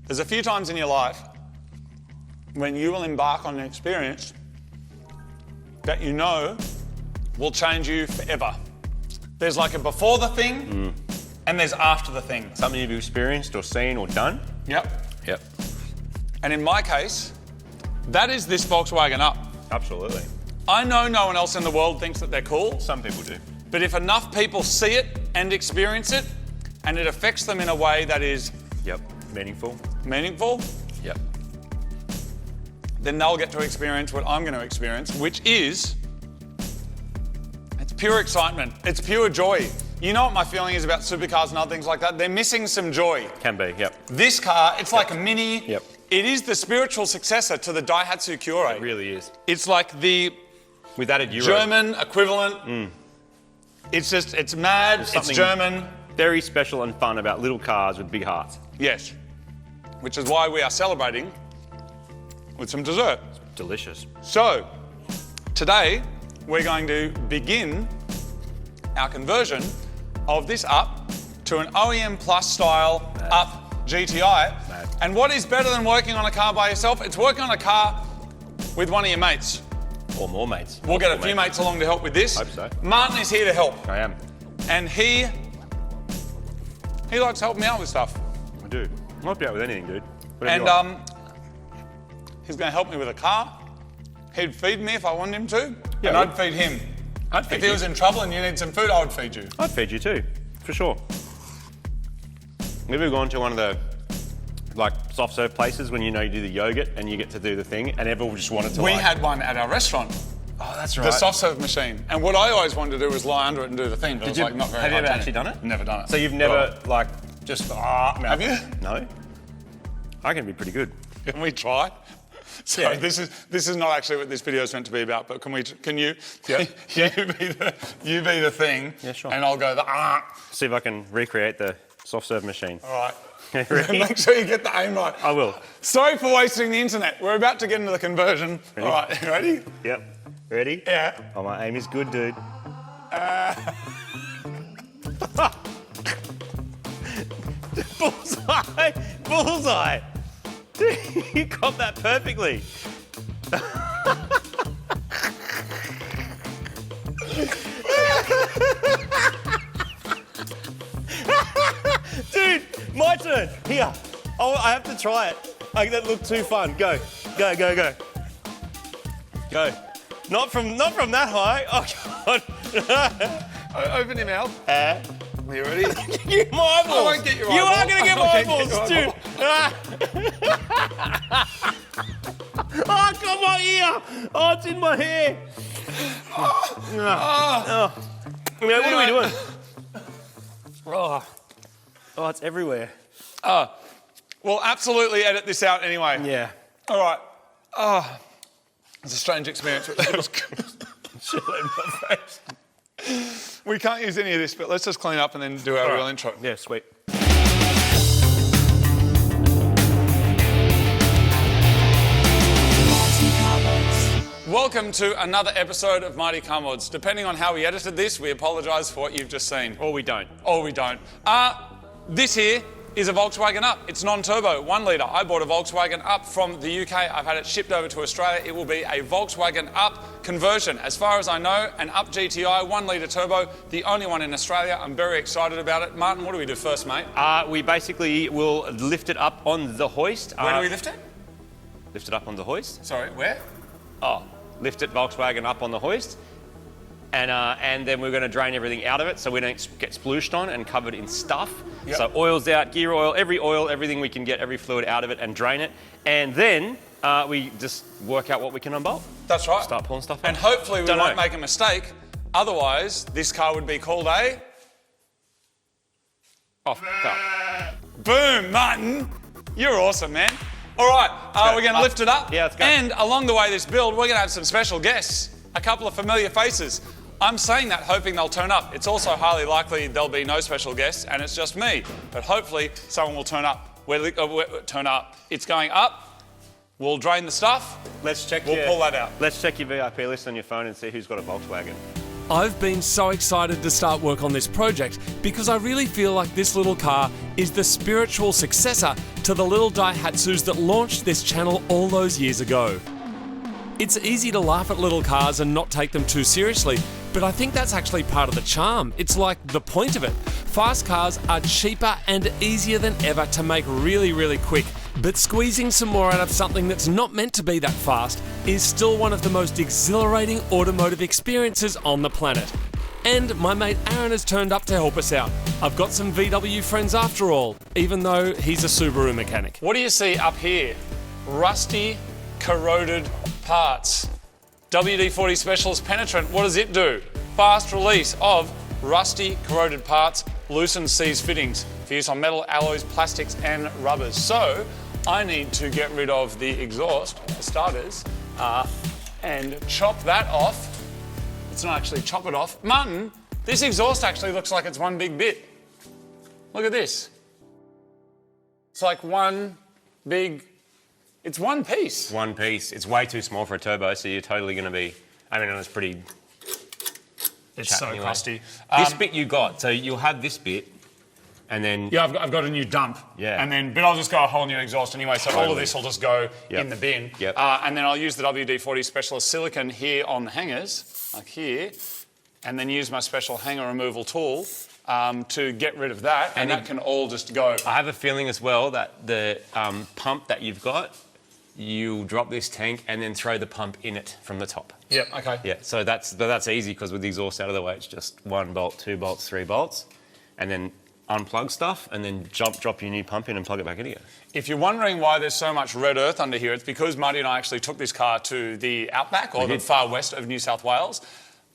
There's a few times in your life when you will embark on an experience that you know will change you forever. There's like a before the thing and there's after the thing. Something you've experienced or seen or done? Yep. Yep. And in my case, that is this Volkswagen Up. Absolutely. I know no one else in the world thinks that they're cool, Some people do. but if enough people see it and experience it, and it affects them in a way that is Yep. Meaningful. meaningful, Yep. then they'll get to experience what I'm going to experience, which is, it's pure excitement. It's pure joy. You know what my feeling is about supercars and other things like that? They're missing some joy. Can be, yep. This car, it's like a Mini. Yep. It is the spiritual successor to the Daihatsu Kyore. It really is. It's like the With added Euro. German equivalent. It's just, it's mad, it's something German. Very special and fun about little cars with big hearts. Yes. Which is why we are celebrating with some dessert. Delicious. So, today we're going to begin our conversion of this Up to an OEM Plus style Up GTI. Mad. And what is better than working on a car by yourself? It's working on a car with one of your mates. Or more mates. We'll get a few mates along to help with this. Hope so. Martin is here to help. I am. And he likes helping me out with stuff. I do. I'll help you out with anything, dude. And Whatever you want. he's going to help me with a car. He'd feed me if I wanted him to, Yeah, and would. I'd feed him. I'd feed If he you. was in trouble and you need some food, I would feed you. I'd feed you too, for sure. Have you gone to one of the like soft serve places when you know you do the yogurt and you get to do the thing and everyone just wanted to We like... had one at our restaurant, Oh, that's right. the soft serve machine. And what I always wanted to do was lie under it and do the thing. But it was you- like not very have you ever hygienic. actually done it? Never done it. So you've never like just... Have you? No. I can be pretty good. Can we try? So Yeah. this is not actually what this video is meant to be about, but can you Yeah. you be the thing, Yeah, sure. and I'll go the See if I can recreate the soft serve machine. All right. Ready? Make sure you get the aim right. I will. Sorry for wasting the internet. We're about to get into the conversion. Ready? All right, you ready? Yep. Ready? Yeah. Oh, my aim is good, dude. Bullseye! Bullseye! Dude, you got that perfectly. Dude, my turn. Here. Oh, I have to try it. Like, that looked too fun. Go. Go, go, go. Go. Not from that high. Oh, God. Open your mouth. You ready? You my eyeballs. I won't get your You eyeball. are going to get my I won't eyeballs, get your dude. Oh, God, my ear. Oh, it's in my hair. Oh. What are we doing? Oh, it's everywhere. We'll absolutely edit this out anyway. Yeah. All right. It's a strange experience. We can't use any of this, but let's just clean up and then do our real intro. Yeah, sweet. Welcome to another episode of Mighty Car Mods. Depending on how we edited this, we apologise for what you've just seen. Or we don't. Or we don't. This here is a Volkswagen Up. It's non-turbo, 1 litre. I bought a Volkswagen Up from the UK. I've had it shipped over to Australia. It will be a Volkswagen Up conversion. As far as I know, an Up GTI, 1 litre turbo, the only one in Australia. I'm very excited about it. Martin, what do we do first, mate? We basically will lift it up on the hoist. Where do we lift it? Lift it up on the hoist. Sorry, where? Oh, lift it Volkswagen up on the hoist. And then we're going to drain everything out of it so we don't get splooshed on and covered in stuff. Yep. So oil's out, gear oil, everything we can get, every fluid out of it and drain it. And then we just work out what we can unbolt. That's right. Start pulling stuff out. And hopefully we Don't won't know. make a mistake. Otherwise, this car would be called a... Off. Go. Boom, Martin. You're awesome, man. All right, we're going to lift it up. Yeah, let's go. And along the way this build, we're going to have some special guests. A couple of familiar faces. I'm saying that hoping they'll turn up. It's also highly likely there'll be no special guests and it's just me. But hopefully someone will turn up. Turn up. It's going up. We'll drain the stuff. Let's check We'll pull that out. Let's check your VIP list on your phone and see who's got a Volkswagen. I've been so excited to start work on this project because I really feel like this little car is the spiritual successor to the little Daihatsus that launched this channel all those years ago. It's easy to laugh at little cars and not take them too seriously, but I think that's actually part of the charm. It's like the point of it. Fast cars are cheaper and easier than ever to make really, really quick. But squeezing some more out of something that's not meant to be that fast is still one of the most exhilarating automotive experiences on the planet. And my mate Aaron has turned up to help us out. I've got some VW friends after all, even though he's a Subaru mechanic. What do you see up here? Rusty, corroded parts. WD-40 Specialist Penetrant, what does it do? Fast release of rusty, corroded parts, loosens these fittings for use on metal, alloys, plastics and rubbers. So I need to get rid of the exhaust, for starters, and chop that off. It's not actually chop it off. Martin, this exhaust actually looks like it's one big bit. Look at this. It's like one big, it's one piece. One piece. It's way too small for a turbo, so you're totally going to be, I mean, it's pretty... It's so crusty. This bit you got, so you'll have this bit, and then... Yeah, I've got a new dump. Yeah. And then, but I'll just go a whole new exhaust anyway, so all of this will just go in the bin. Yep. And then I'll use the WD-40 Specialist Silicone here on the hangers, like here, and then use my special hanger removal tool to get rid of that, and that can all just go. I have a feeling as well that the pump that you've got, you'll drop this tank and then throw the pump in it from the top. Yep, okay. Yeah, so that's easy because with the exhaust out of the way, it's just 1 bolt, 2 bolts, 3 bolts, and then unplug stuff and then drop your new pump in and plug it back in again. If you're wondering why there's so much red earth under here, it's because Marty and I actually took this car to the outback or the far west of New South Wales.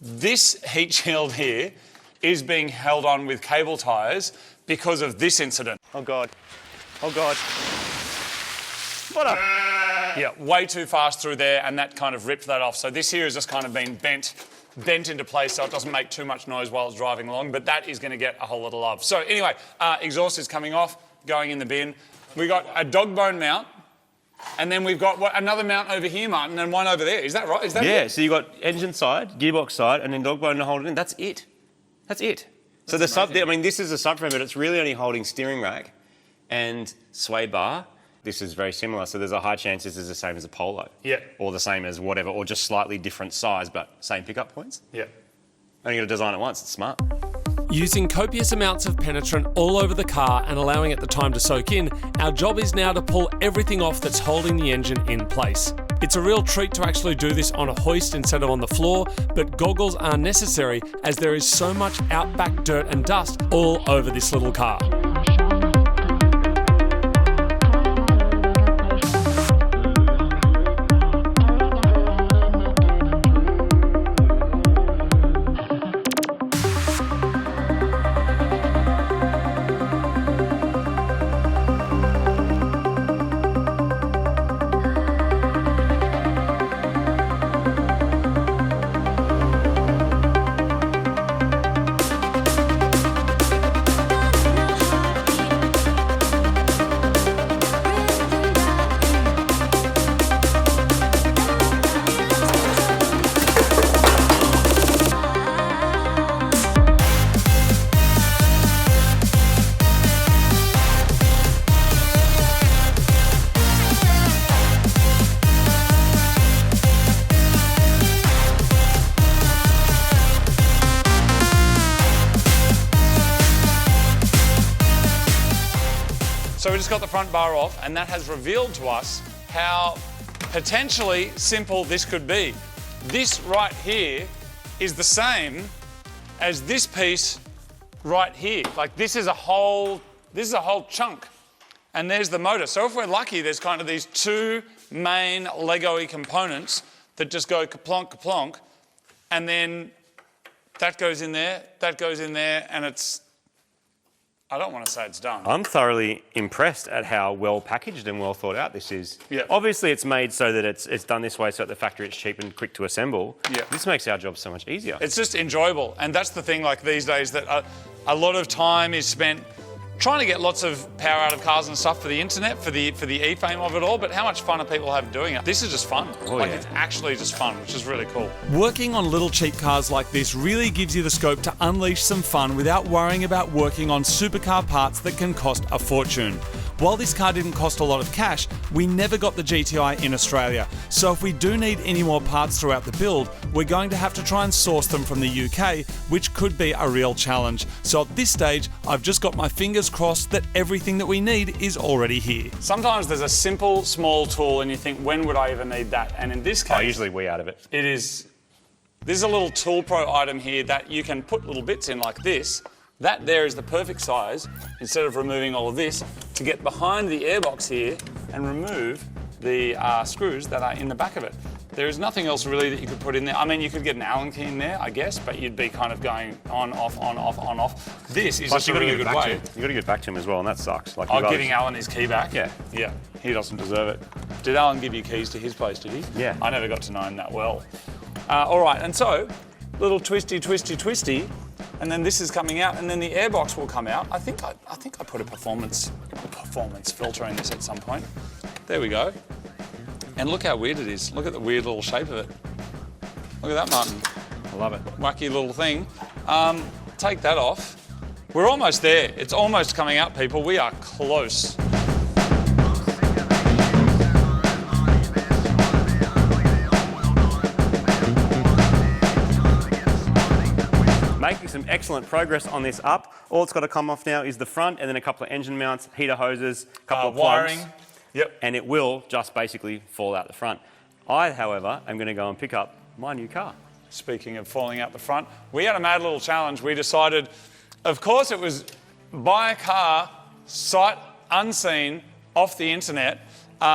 This heat shield here is being held on with cable tyres because of this incident. Oh God, oh God. What a... Yeah, way too fast through there, and that kind of ripped that off. So this here has just kind of been bent into place so it doesn't make too much noise while it's driving along, but that is going to get a whole lot of love. So anyway, exhaust is coming off, going in the bin. We got a dog bone mount, and then we've got another mount over here, Martin, and one over there. Is that right? Is that it? So you got engine side, gearbox side, and then dog bone to hold it in. That's it. That's it. So the sub, I mean, this is a subframe, but it's really only holding steering rack and sway bar. This is very similar, so there's a high chance this is the same as a Polo. Yeah. Or the same as whatever, or just slightly different size, but same pickup points. Yeah. Only got to design it once, it's smart. Using copious amounts of penetrant all over the car and allowing it the time to soak in, our job is now to pull everything off that's holding the engine in place. It's a real treat to actually do this on a hoist instead of on the floor, but goggles are necessary as there is so much outback dirt and dust all over this little car. So we just got the front bar off, and that has revealed to us how potentially simple this could be. This right here is the same as this piece right here. Like this is a whole chunk. And there's the motor. So if we're lucky, there's kind of these two main Lego-y components that just go kaplonk, kaplonk, and then that goes in there, and it's, I don't want to say it's done. I'm thoroughly impressed at how well packaged and well thought out this is. Yeah. Obviously it's made so that it's done this way so at the factory it's cheap and quick to assemble. Yeah. This makes our job so much easier. It's just enjoyable, and that's the thing like these days that a lot of time is spent trying to get lots of power out of cars and stuff for the internet, for the e-fame of it all, but how much fun are people having doing it? This is just fun. It's actually just fun, which is really cool. Working on little cheap cars like this really gives you the scope to unleash some fun without worrying about working on supercar parts that can cost a fortune. While this car didn't cost a lot of cash, we never got the GTI in Australia. So if we do need any more parts throughout the build, we're going to have to try and source them from the UK, which could be a real challenge. So at this stage, I've just got my fingers crossed that everything that we need is already here. Sometimes there's a simple, small tool and you think, when would I even need that? And in this case, Usually we out of it. this is a little Tool Pro item here that you can put little bits in like this. That there is the perfect size, instead of removing all of this, to get behind the airbox here and remove the screws that are in the back of it. There is nothing else really that you could put in there. I mean, you could get an Allen key in there, I guess, but you'd be kind of going on, off, on, off, on, off. This is just a really good way. You got to get back to him as well, and that sucks. Like Giving Alan his key back? Yeah, he doesn't deserve it. Did Alan give you keys to his place, did he? Yeah. I never got to know him that well. All right, and so, little twisty, and then this is coming out, and then the airbox will come out. I think I put a performance filter in this at some point. There we go. And look how weird it is. Look at the weird little shape of it. Look at that, Martin. I love it. Wacky little thing. Take that off. We're almost there. It's almost coming out, people. We are close. Making some excellent progress on this up. All it's got to come off now is the front and then a couple of engine mounts, heater hoses, a couple of plugs. Wiring. Yep. And it will just basically fall out the front. I, however, am going to go and pick up my new car. Speaking of falling out the front, we had a mad little challenge. We decided, of course, it was buy a car, sight unseen, off the internet, for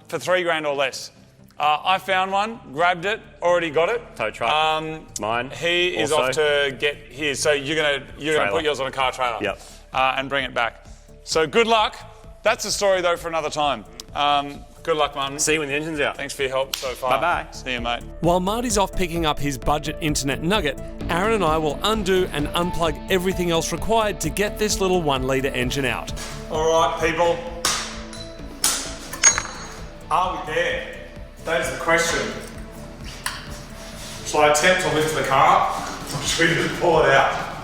$3,000 or less. I found one, grabbed it, already got it. Tow truck. Mine. He is also. off to get his. So you're gonna put yours on a car trailer. Yep. And bring it back. So good luck. That's a story though for another time. Good luck, Martin. See you when the engine's out. Thanks for your help so far. Bye-bye. See you, mate. While Marty's off picking up his budget internet nugget, Aaron and I will undo and unplug everything else required to get this little 1-litre engine out. All right, people. Are we there? That is the question. Shall I attempt to lift the car up, or should we just pull it out?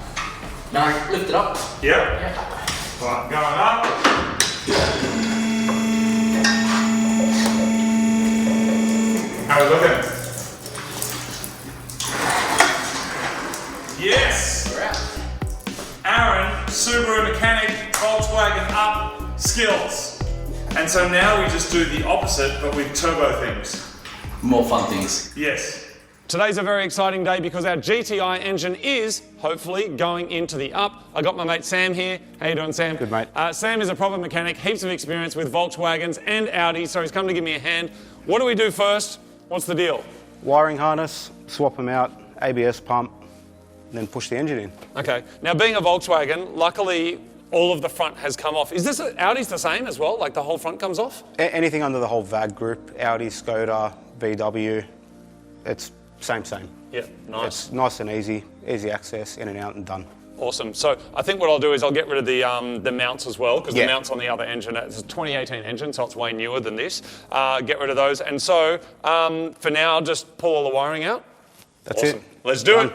No, lift it up. Yep. Yeah. Right, going up. How are we looking? Yes! We're out. Aaron, Subaru mechanic, Volkswagen up, skills. And so now we just do the opposite, but with turbo things. More fun things. Yes. Today's a very exciting day because our GTI engine is, hopefully, going into the up. I got my mate Sam here. How you doing, Sam? Good, mate. Sam is a proper mechanic, heaps of experience with Volkswagens and Audi, so he's come to give me a hand. What do we do first? What's the deal? Wiring harness, swap them out, ABS pump, and then push the engine in. Okay. Now, being a Volkswagen, luckily, all of the front has come off. Is this Audi's the same as well? Like the whole front comes off? Anything under the whole VAG group, Audi, Skoda, VW, it's same. Yeah, nice. It's nice and easy access, in and out and done. Awesome. So I think what I'll do is I'll get rid of the mounts as well, because Yeah. the mounts on the other engine, it's a 2018 engine, so it's way newer than this. Get rid of those. And so for now, just pull all the wiring out. That's Awesome. it. Let's do it.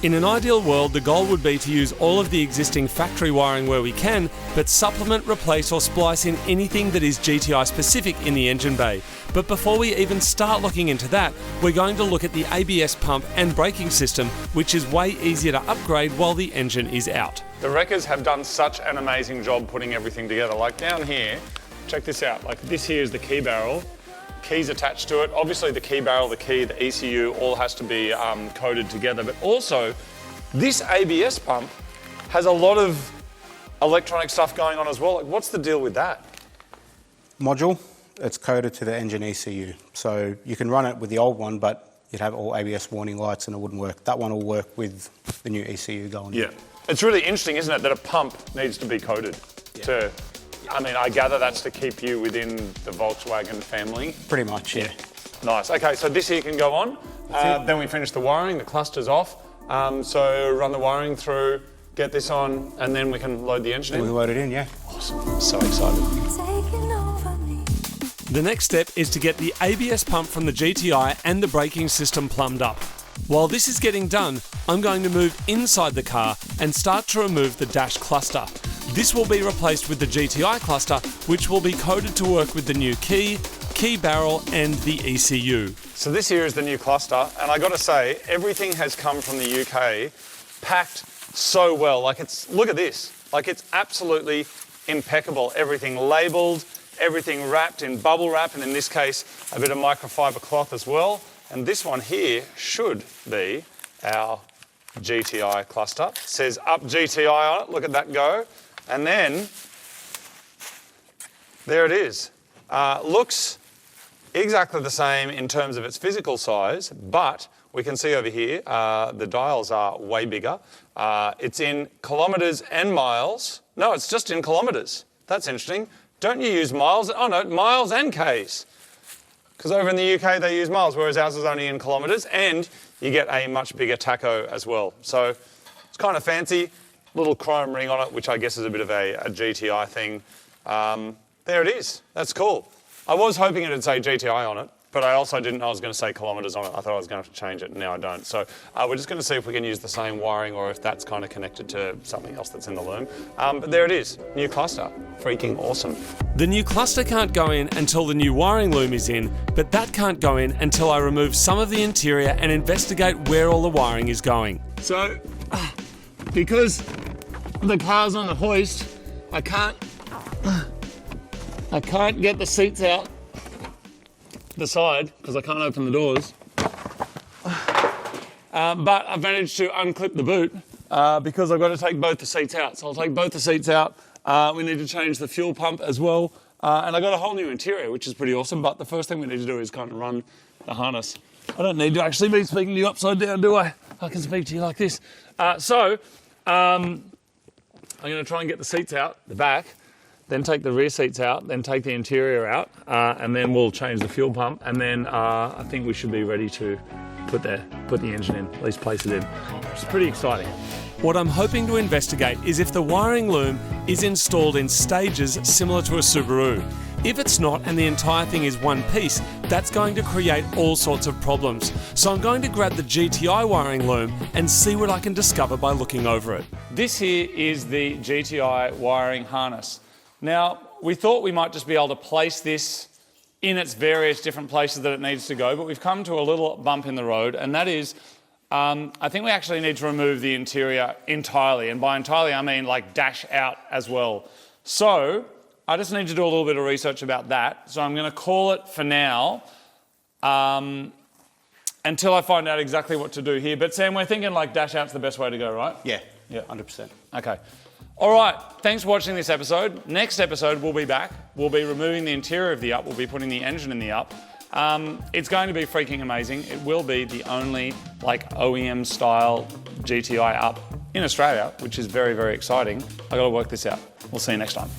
In an ideal world, the goal would be to use all of the existing factory wiring where we can, but supplement, replace or splice in anything that is GTI specific in the engine bay. But before we even start looking into that, we're going to look at the ABS pump and braking system, which is way easier to upgrade while the engine is out. The wreckers have done such an amazing job putting everything together. Like down here, check this out. Like this here is the key barrel. Keys attached to it. Obviously the key barrel, the key, the ECU, all has to be coded together. But also, this ABS pump has a lot of electronic stuff going on as well. Like, what's the deal with that? Module, it's coded to the engine ECU. So you can run it with the old one, but you'd have all ABS warning lights and it wouldn't work. That one will work with the new ECU going. Yeah. It's really interesting, isn't it, that a pump needs to be coded to... I mean, I gather that's to keep you within the Volkswagen family. Pretty much, yeah. Nice. Okay, so this here can go on. Then we finish the wiring, the cluster's off. So run the wiring through get this on, and then we can load the engine We in. load it in, yeah. Awesome. So excited. The next step is to get the ABS pump from the GTI and the braking system plumbed up. While this is getting done, I'm going to move inside the car and start to remove the dash cluster. This will be replaced with the GTI cluster, which will be coded to work with the new key barrel and the ECU. So this here is the new cluster, and I got to say, everything has come from the UK, packed so well. Like look at this. Like it's absolutely impeccable. Everything labelled, everything wrapped in bubble wrap, and in this case, a bit of microfiber cloth as well. And this one here should be our GTI cluster. It says Up GTI on it, look at that go. And then, there it is. Looks exactly the same in terms of its physical size, but we can see over here, the dials are way bigger. It's in kilometres and miles. No, it's just in kilometres. That's interesting. Don't you use miles? Oh no, miles and Ks. Because over in the UK they use miles, whereas ours is only in kilometres, and you get a much bigger tacho as well. So it's kind of fancy, little chrome ring on it, which I guess is a bit of a GTI thing. There it is, that's cool. I was hoping it'd say GTI on it, but I also didn't know I was going to say kilometres on it. I thought I was going to have to change it, and now I don't. So we're just going to see if we can use the same wiring or if that's kind of connected to something else that's in the loom. But there it is, new cluster, freaking awesome. The new cluster can't go in until the new wiring loom is in, but that can't go in until I remove some of the interior and investigate where all the wiring is going. So, because the car's on the hoist, I can't get the seats out the side because I can't open the doors. But I've managed to unclip the boot because I've got to take both the seats out. So I'll take both the seats out. We need to change the fuel pump as well. And I got a whole new interior, which is pretty awesome. But the first thing we need to do is kind of run the harness. I don't need to actually be speaking to you upside down, do I? I can speak to you like this. I'm going to try and get the seats out, the back, then take the rear seats out, then take the interior out, and then we'll change the fuel pump. And then I think we should be ready to put the engine in, at least place it in. It's pretty exciting. What I'm hoping to investigate is if the wiring loom is installed in stages similar to a Subaru. If it's not and the entire thing is one piece, that's going to create all sorts of problems. So I'm going to grab the GTI wiring loom and see what I can discover by looking over it. This here is the GTI wiring harness. Now, we thought we might just be able to place this in its various different places that it needs to go, but we've come to a little bump in the road, and that is, I think we actually need to remove the interior entirely, and by entirely I mean like dash out as well. So, I just need to do a little bit of research about that, so I'm going to call it for now, until I find out exactly what to do here. But Sam, we're thinking like dash out's the best way to go, right? Yeah, 100%. Okay. All right, thanks for watching this episode. Next episode, we'll be back. We'll be removing the interior of the Up. We'll be putting the engine in the Up. It's going to be freaking amazing. It will be the only like OEM style GTI Up in Australia, which is very, very exciting. I got to work this out. We'll see you next time.